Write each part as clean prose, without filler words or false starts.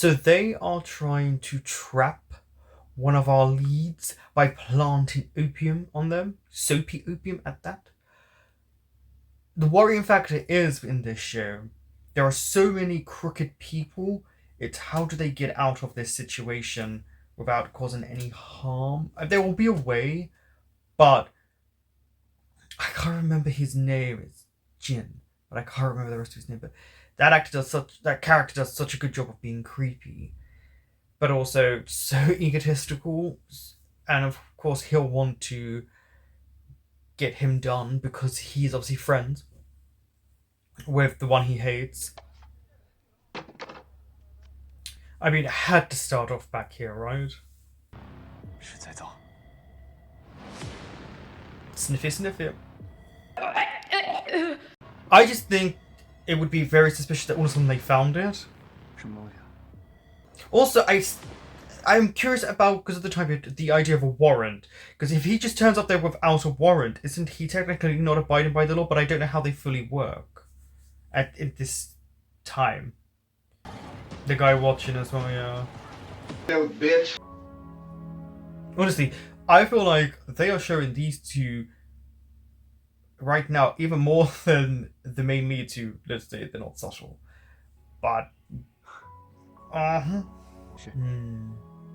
So they are trying to trap one of our leads by planting opium on them. Soapy opium at that. The worrying factor is in this show, there are so many crooked people. It's how do they get out of this situation without causing any harm? There will be a way, but I can't remember his name. It's Jin, but I can't remember the rest of his name. But that character does such a good job of being creepy, but also so egotistical, and of course he'll want to get him done because he's obviously friends with the one he hates. I mean, it had to start off back here, right? Sniffy, sniffy. I just think it would be very suspicious that all of a sudden they found it. Also, I'm curious about, because of the time, the idea of a warrant. Because if he just turns up there without a warrant, isn't he technically not abiding by the law? But I don't know how they fully work at this time. The guy watching as well, yeah. Bitch. Honestly, I feel like they are showing these two right now even more than the main leads who, let's say, they're not subtle. But, 是。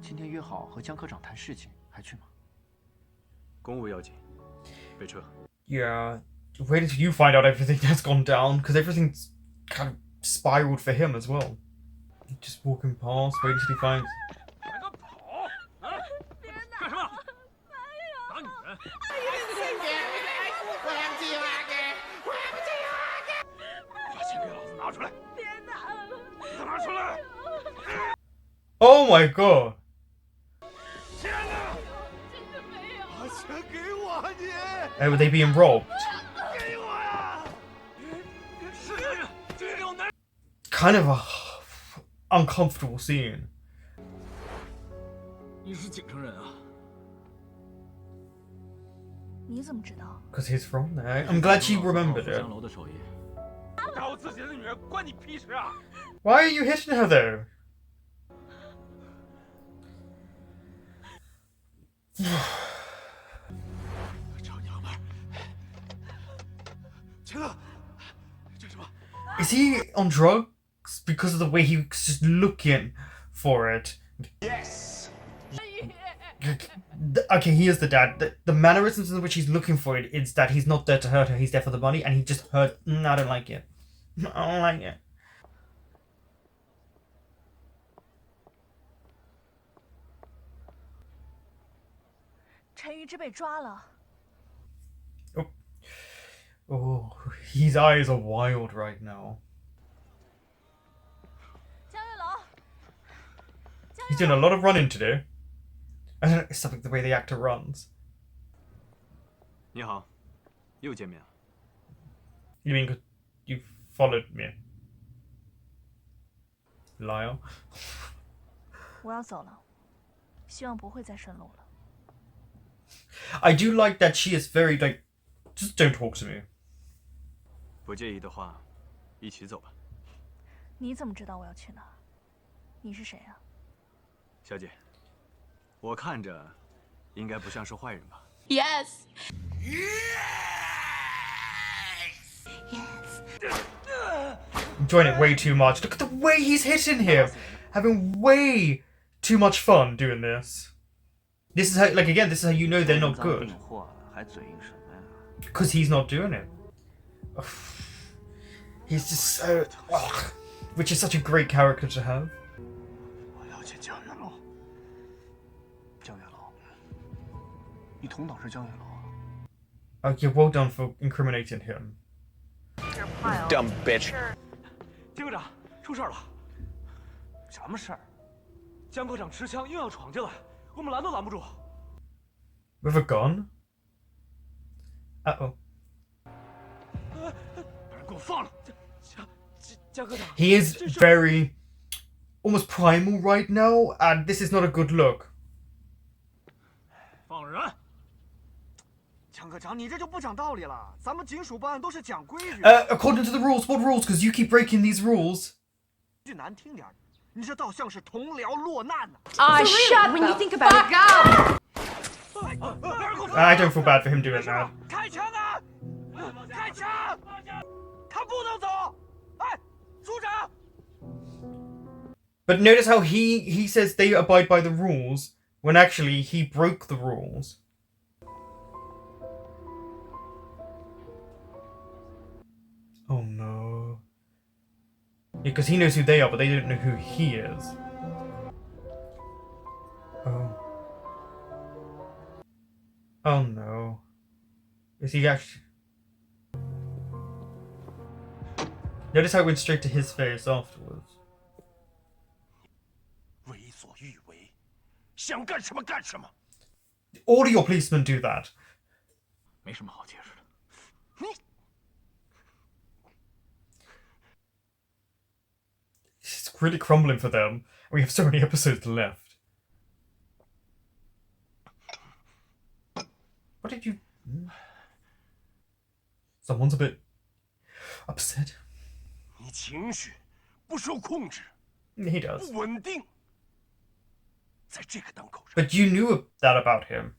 今天约好和江科长谈事情，还去吗？公务要紧，备车。 Yeah, wait until you find out everything that's gone down, because everything's kind of spiraled for him as well. Just walking past, wait until he finds. Oh my god! Were they being robbed? Kind of a uncomfortable scene. Because he's from there. I'm glad she remembered it. Why are you hitting her though? Is he on drugs because of the way he was just looking for it? Yes. Okay, he is the dad. The mannerisms in which he's looking for it is that he's not there to hurt her. He's there for the money, and he just hurt. I don't like it. I don't like it. Oh, his eyes are wild right now. He's doing a lot of running today. I don't know, it's something the way the actor runs. 你好，又见面。 You mean you followed me? Liar. 我要走了，希望不会再顺路了。 I do like that she is very like, just don't talk to me. 不介意的话，一起走吧。你怎么知道我要去哪？你是谁啊？小姐，我看着应该不像是坏人吧 Yes. Enjoying it way too much. Look at the way he's hitting him. Having way too much fun doing this. This is how, like, again, this is how you know they're not good. Because he's not doing it. Ugh. He's just so... Ugh. Which is such a great character to have. Okay, well done for incriminating him. Dumb bitch. 监科长，出事了！什么事儿？江科长持枪硬要闯进来，我们拦都拦不住。With a gun? Uh-oh. 把人给我放了！江科长。 He is very... almost primal right now, and this is not a good look. 放人！江科长，你这就不讲道理了。咱们警署办案都是讲规矩。According to the rules, what rules? Because you keep breaking these rules. 句难听点，你这倒像是同僚落難啊！ shut when you think about it. I don't feel bad for him doing that. 開槍啊！開槍！他不能走！哎，組長！ But notice how he says they abide by the rules when actually he broke the rules. Oh no. Because he knows who they are, but they don't know who he is. Oh. Oh no. Is he actually... Notice how it went straight to his face afterwards. 為所欲為，想幹什麼幹什麼。 All of your policemen do that. 没什么好解释的。 It's really crumbling for them. We have so many episodes left. What did you... Someone's a bit upset. 你情緒不受控制， He does. 不穩定，在這個檔口上 But you knew that about him.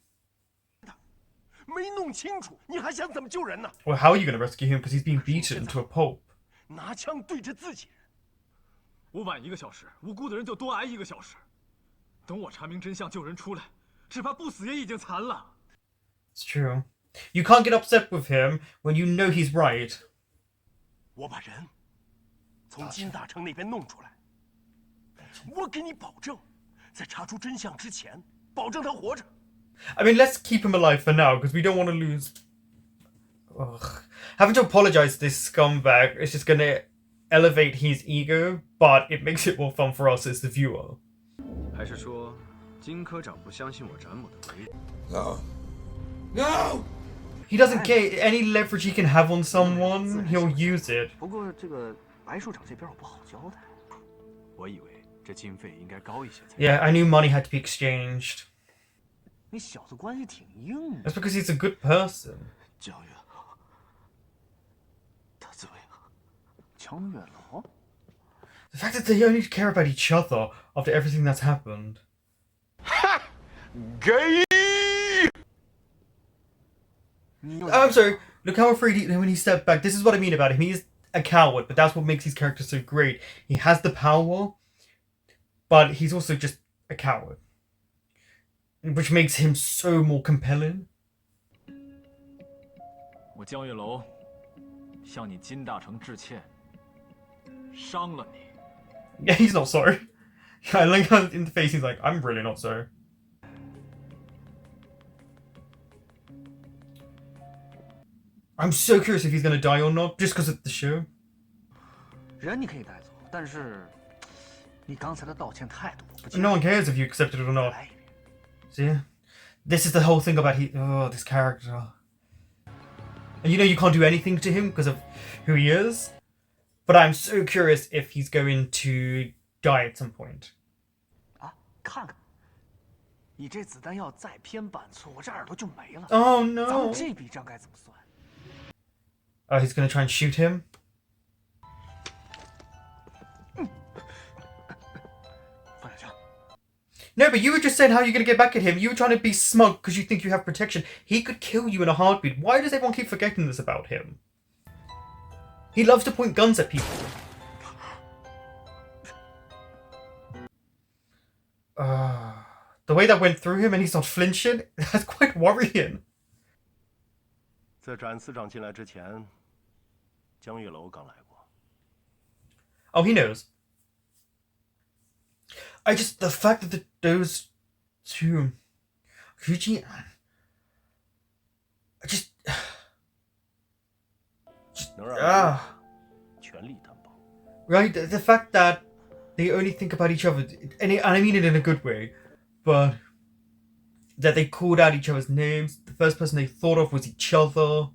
沒弄清楚，你還想怎麼救人呢？ Well, how are you going to rescue him? Because he's being beaten to a pulp. 拿槍對着自己人。 我晚1個小時，無辜的人就多挨1個小時。等我查明真相，救人出來，只怕不死也已經殘了。 It's true. You can't get upset with him when you know he's right. 我把人從金大城那邊弄出來，我給你保證，在查出真相之前，保證他活着。 I mean, let's keep him alive for now, because we don't want to lose... Ugh. Having to apologize to this scumbag is just going to elevate his ego, but it makes it more fun for us as the viewer. 还是说，金科长不相信我展母的为人？ No. No! He doesn't get any leverage he can have on someone, he'll use it. 不过这个白署长这边我不好交代。我以为这经费应该高一些才。 Yeah, I knew money had to be exchanged. 你小子关系挺硬 That's because he's a good person. 江月楼，他这位江月楼， The fact that they only care about each other after everything that's happened. Gay! I'm sorry, look how afraid when he stepped back. This is what I mean about him. He is a coward, but that's what makes his character so great. He has the power, but he's also just a coward. Which makes him so more compelling. 我江月楼向你金大成致歉，伤了你。 Yeah, he's not sorry. I like how in the face he's like, I'm really not sorry. I'm so curious if he's gonna die or not, just because of the show. 人你可以带走，但是你刚才的道歉态度我不接受。 No one cares if you accept it or not. 来一遍。 See? This is the whole thing about this character. And you know you can't do anything to him because of who he is. But I'm so curious if he's going to die at some point. 啊，看看，你这子弹要再偏半寸，我这耳朵就没了。 Oh 咱们 no! 这笔账该怎么算？ Oh, he's gonna try and shoot him? 放下枪。 No, but you were just saying how you're gonna get back at him. You were trying to be smug because you think you have protection. He could kill you in a heartbeat. Why does everyone keep forgetting this about him? He loves to point guns at people. The way that went through him and he's not flinching, that's quite worrying. 在展司长进来之前，江月楼刚来过。 Oh, he knows. The fact that those two, Ryuji and right, the fact that they only think about each other, and I mean it in a good way, but that they called out each other's names. The first person they thought of was each other.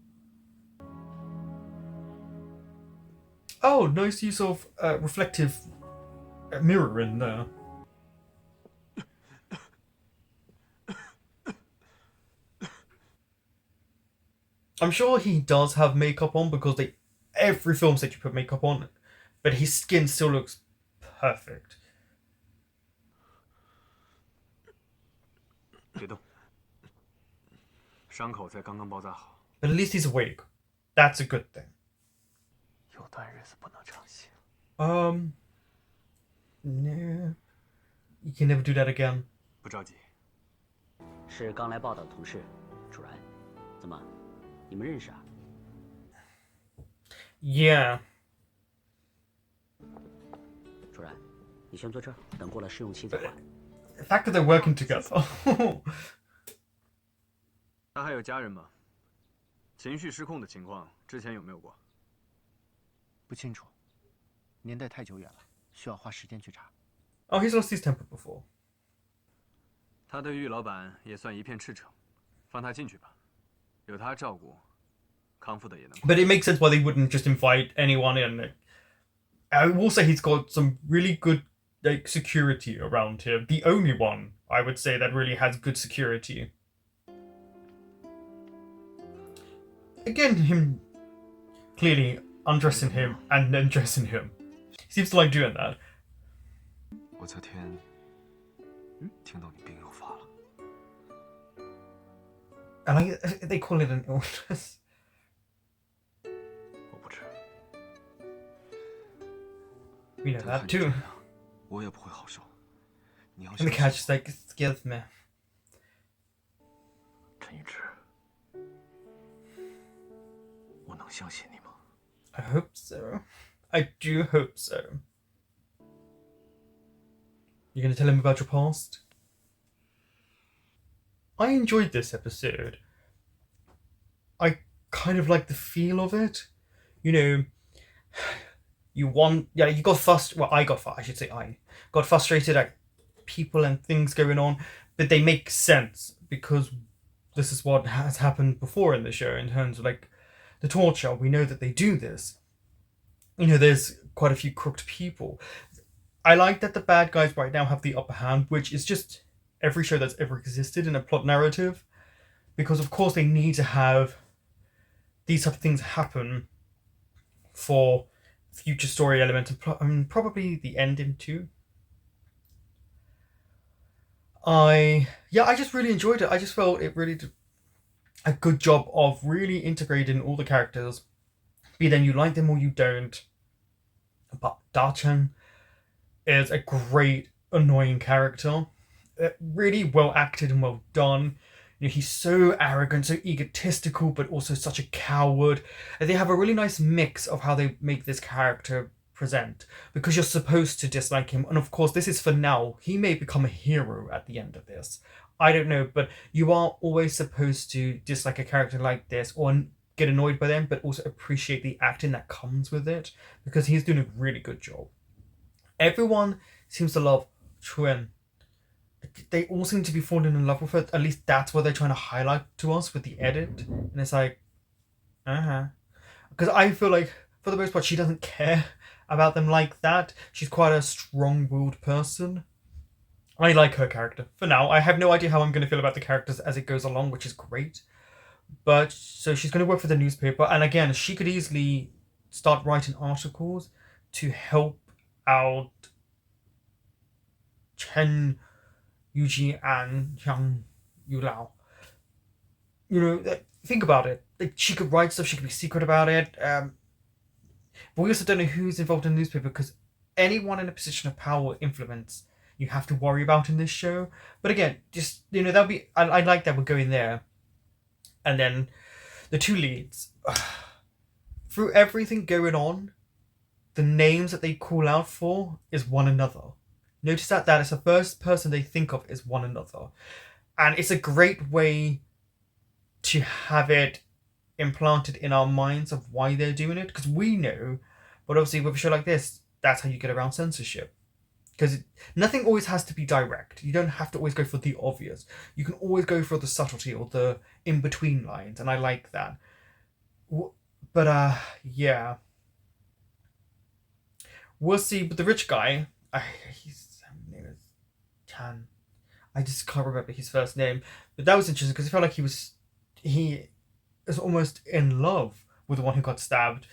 Oh, nice use of reflective mirror in there. I'm sure he does have makeup on because every film said you put makeup on, but his skin still looks perfect. 别动，伤口才刚刚包扎好。 But at least he's awake. That's a good thing. 有段日子不能长息。No. You can never do that again. 不着急，是刚来报道的同事，楚然，怎么，你们认识啊？ Yeah. 楚然，你先坐这儿，等过了试用期再还。 The fact that they're working together. 他还有家人吗？情绪失控的情况之前有没有过？不清楚，年代太久远了，需要花时间去查。 Oh, he's lost his temper before. 他对玉老板也算一片赤诚，放他进去吧，有他照顾，康复的也能。 But it makes sense why they wouldn't just invite anyone in. I will say he's got some really good like security around him. The only one I would say that really has good security. Again, him clearly undressing him and then dressing him. He seems to like doing that. 我昨天听到你病又发了。 And they call it an illness. 我不知， We know that too. 我也不会好受。你要 And the cat's like, it scares me. 陈宇之，我能相信你吗？ I hope so. I do hope so. You're gonna tell him about your past? I enjoyed this episode. I kind of like the feel of it. You know, you got frustrated. Well, I should say I got frustrated at people and things going on, but they make sense because this is what has happened before in the show in terms of like the torture. We know that they do this. You know, there's quite a few crooked people. I like that the bad guys right now have the upper hand, which is just every show that's ever existed in a plot narrative. Because of course they need to have these type of things happen for future story elements and probably the ending too. I just really enjoyed it. I just felt it really did a good job of really integrating all the characters. Be then you like them or you don't. But Da-Cheng is a great annoying character. Really well acted and well done. You know, he's so arrogant, so egotistical, but also such a coward. And they have a really nice mix of how they make this character present. Because you're supposed to dislike him. And of course, this is for now. He may become a hero at the end of this. I don't know, but you are always supposed to dislike a character like this or get annoyed by them, but also appreciate the acting that comes with it. Because he's doing a really good job. Everyone seems to love Chuen. They all seem to be falling in love with her. At least that's what they're trying to highlight to us with the edit. And it's like, Because I feel like, for the most part, she doesn't care about them like that. She's quite a strong-willed person. I like her character. For now, I have no idea how I'm going to feel about the characters as it goes along, which is great. But, so she's going to work for the newspaper. And again, she could easily start writing articles to help out Chen Yuji and Yang Yulao. You know, think about it. Like, she could write stuff, she could be secret about it. But we also don't know who's involved in the newspaper because anyone in a position of power or influence you have to worry about in this show. But again, just, you know, that'll be... I like that we're going there. And then the two leads. Through everything going on, the names that they call out for is one another. Notice that is the first person they think of is one another. And it's a great way to have it implanted in our minds of why they're doing it. Because we know, but obviously with a show like this, that's how you get around censorship. Because nothing always has to be direct. You don't have to always go for the obvious. You can always go for the subtlety or the in-between lines. And I like that. But, yeah. We'll see. But the rich guy, his name is Chan. I just can't remember his first name. But that was interesting because I felt like he is almost in love with the one who got stabbed.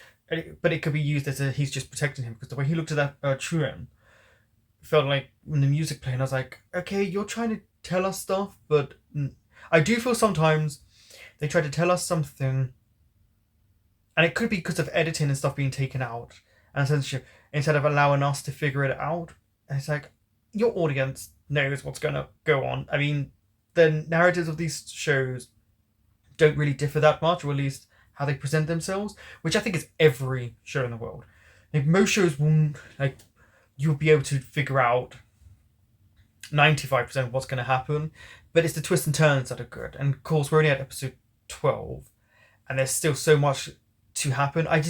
But it could be used as he's just protecting him because the way he looked at that Chuen felt like when the music played, I was like, okay, you're trying to tell us stuff, but I do feel sometimes they try to tell us something, and it could be because of editing and stuff being taken out, and essentially instead of allowing us to figure it out, it's like your audience knows what's going to go on. I mean, the narratives of these shows don't really differ that much, or at least how they present themselves, which I think is every show in the world. Like, most shows will, like, you'll be able to figure out 95% of what's going to happen, but it's the twists and turns that are good. And of course, we're only at episode 12, and there's still so much to happen. I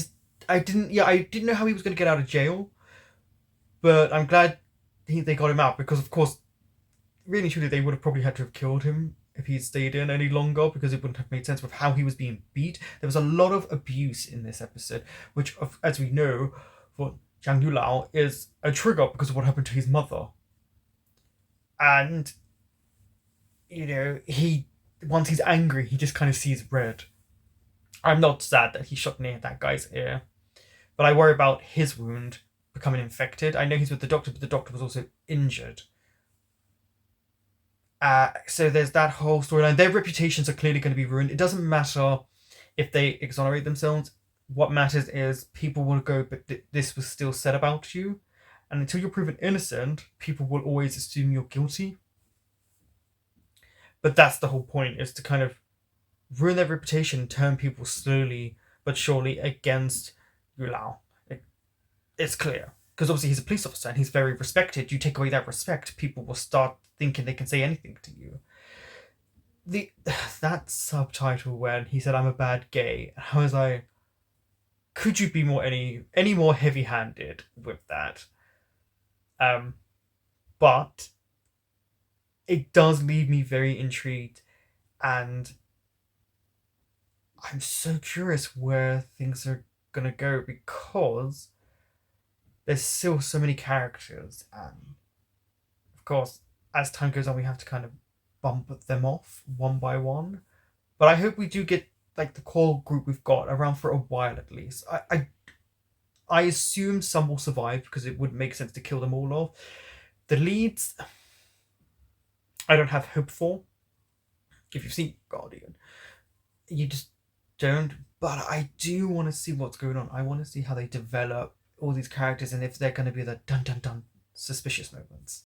didn't know how he was going to get out of jail, but I'm glad they got him out, because of course, really truly, they would have probably had to have killed him if he stayed in any longer, because it wouldn't have made sense with how he was being beat. There was a lot of abuse in this episode, which, as we know, for Zhang Yulao is a trigger because of what happened to his mother. And, you know, once he's angry, he just kind of sees red. I'm not sad that he shot near that guy's ear, but I worry about his wound becoming infected. I know he's with the doctor, but the doctor was also injured. So there's that whole storyline. Their reputations are clearly going to be ruined. It doesn't matter if they exonerate themselves. What matters is people will go, but this was still said about you. And until you're proven innocent, people will always assume you're guilty. But that's the whole point, is to kind of ruin their reputation, turn people slowly but surely against Yulao. It's clear. Because obviously he's a police officer and he's very respected. You take away that respect, people will start thinking they can say anything to you. That subtitle when he said, "I'm a bad gay," I was like, could you be any more heavy-handed with that? But it does leave me very intrigued, and I'm so curious where things are gonna go, because there's still so many characters, and of course, as time goes on, we have to kind of bump them off one by one. But I hope we do get, like, the core group we've got around for a while at least. I assume some will survive, because it would make sense to kill them all off. The leads, I don't have hope for. If you've seen Guardian, you just don't. But I do want to see what's going on. I want to see how they develop all these characters, and if they're going to be the dun dun dun suspicious moments.